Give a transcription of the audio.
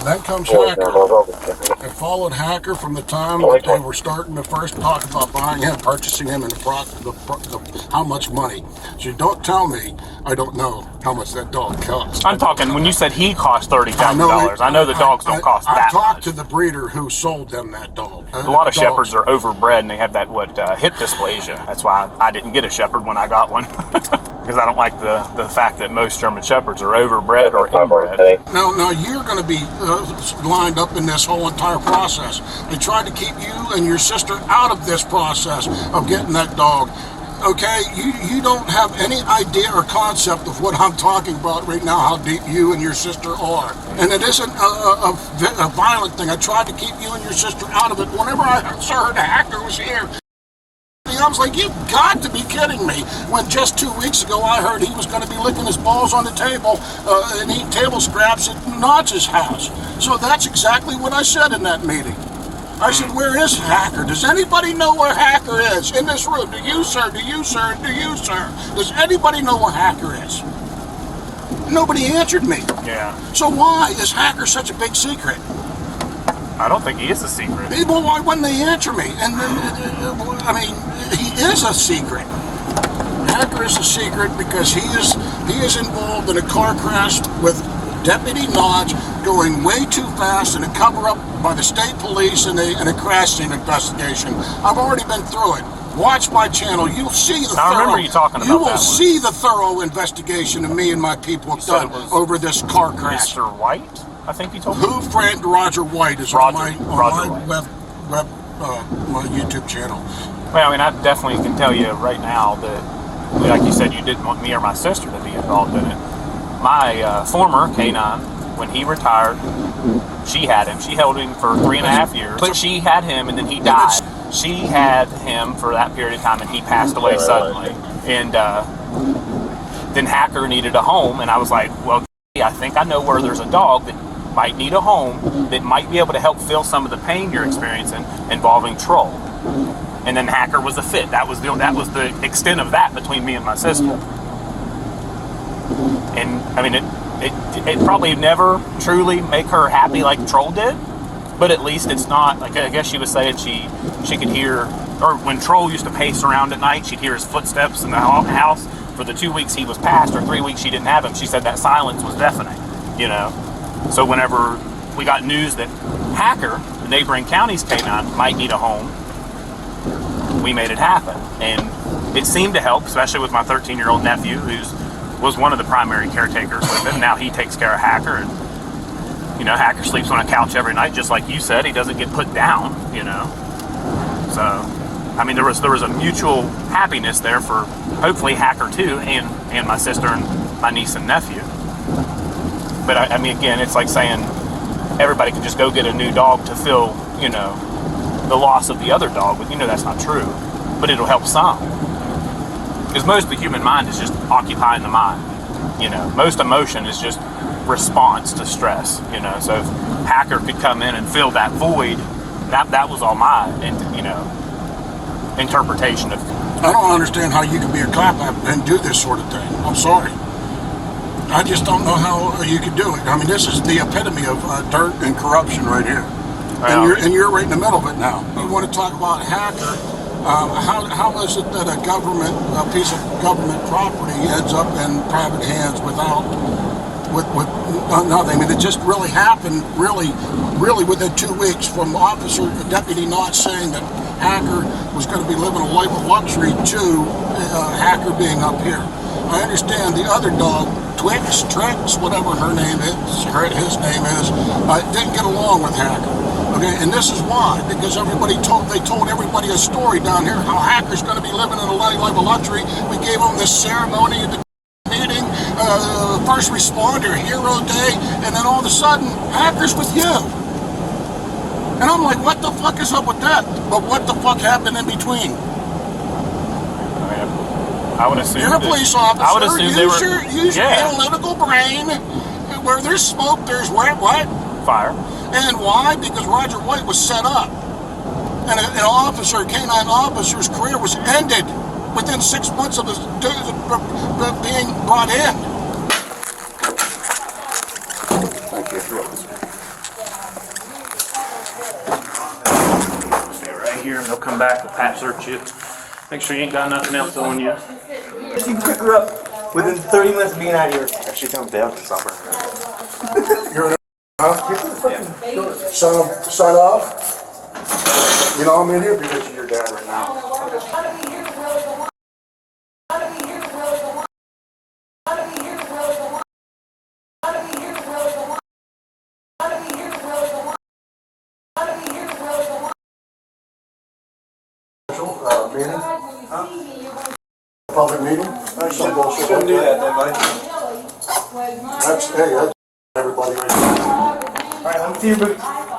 Then comes Hacker. I followed Hacker from the time that they were starting to first talk about buying him, purchasing him, and how much money. So don't tell me I don't know how much that dog costs. I'm talking, when you said he cost $30,000, I know the dogs don't cost that much. I talked to the breeder who sold them that dog. A lot of shepherds are overbred and they have that, hip dysplasia. That's why I didn't get a shepherd when I got one. Because I don't like the fact that most German shepherds are overbred or inbred. Now you're going to be lined up in this whole entire process. They tried to keep you and your sister out of this process of getting that dog. Okay, you don't have any idea or concept of what I'm talking about right now, how deep you and your sister are. And it isn't a violent thing. I tried to keep you and your sister out of it. Whenever I heard the Hacker was here, I was like, you've got to be kidding me. When just 2 weeks ago I heard he was going to be licking his balls on the table and eating table scraps at Notch's house. So that's exactly what I said in that meeting. I said, where is Hacker? Does anybody know where Hacker is? In this room. Do you, sir? Do you, sir? Do you, sir? Does anybody know where Hacker is? Nobody answered me. Yeah. So why is Hacker such a big secret? I don't think he is a secret. Well, why wouldn't they answer me? And then, I mean, he is a secret. Hacker is a secret because he is involved in a car crash with Deputy Notch going way too fast in a cover-up by the state police and a crash scene investigation. I've already been through it. Watch my channel. You'll see the I remember you talking about that. You will see the thorough investigation that me and my people have done over this car crash. Mr. White? I think you told me. Who framed Roger White is on my YouTube channel. Well, I mean, I definitely can tell you right now that, like you said, you didn't want me or my sister to be involved in it. My former K-9, when he retired, she had him. She held him for 3.5 years. But she had him, and then he died. She had him for that period of time, and he passed away suddenly. And then Hacker needed a home, and I was like, well, I think I know where there's a dog that might need a home that might be able to help fill some of the pain you're experiencing involving Troll. And then Hacker was a fit. That was the extent of that between me and my sister. And I mean, it probably never truly make her happy like Troll did, but at least it's not like, I guess she was saying she could hear, or when Troll used to pace around at night, she'd hear his footsteps in the house. For the 2 weeks he was passed, or 3 weeks she didn't have him, she said that silence was deafening, you know. So whenever we got news that Hacker, the neighboring county's K-9, might need a home, we made it happen. And it seemed to help, especially with my 13-year-old nephew, who was one of the primary caretakers with him. Now he takes care of Hacker, and, you know, Hacker sleeps on a couch every night, just like you said. He doesn't get put down, you know. So, I mean, there was a mutual happiness there for hopefully Hacker too, and my sister and my niece and nephew. But I mean, again, it's like saying everybody can just go get a new dog to fill, you know, the loss of the other dog. But you know that's not true. But it'll help some, because most of the human mind is just occupying the mind. You know, most emotion is just response to stress. You know, so if Hacker could come in and fill that void, that was all my, you know, interpretation of. I don't understand how you can be a cop and do this sort of thing. I'm sorry. I just don't know how you could do it. I mean, this is the epitome of dirt and corruption right here. Well, and you're right in the middle of it now. You want to talk about Hacker? How is it that a piece of government property ends up in private hands with nothing? I mean, it just really happened, really within 2 weeks, from Deputy Notch saying that Hacker was going to be living a life of luxury to Hacker being up here. I understand the other dog, Trix, whatever her name is, his name is, didn't get along with Hacker. Okay, and this is why, because they told everybody a story down here how Hacker's going to be living in a life of luxury. We gave him this ceremony at the meeting, first responder hero day, and then all of a sudden Hacker's with you. And I'm like, what the fuck is up with that? But what the fuck happened in between? I would assume you're a police officer. I would assume use your analytical brain. Where there's smoke, there's what? Fire. And why? Because Roger White was set up. And an officer, a K-9 officer's career was ended within 6 months of his being brought in. Thank you. here and they'll come back and pat search you. Make sure you ain't got nothing else on you. If you pick her up within 30 minutes of being out here. Actually, come down to summer. You're in sign off. You know I'm in here because of your dad right now. Meeting? Huh? Public meeting? That's some bullshit. Shouldn't do that, then, buddy. That's everybody right there. All right, let me see you, buddy.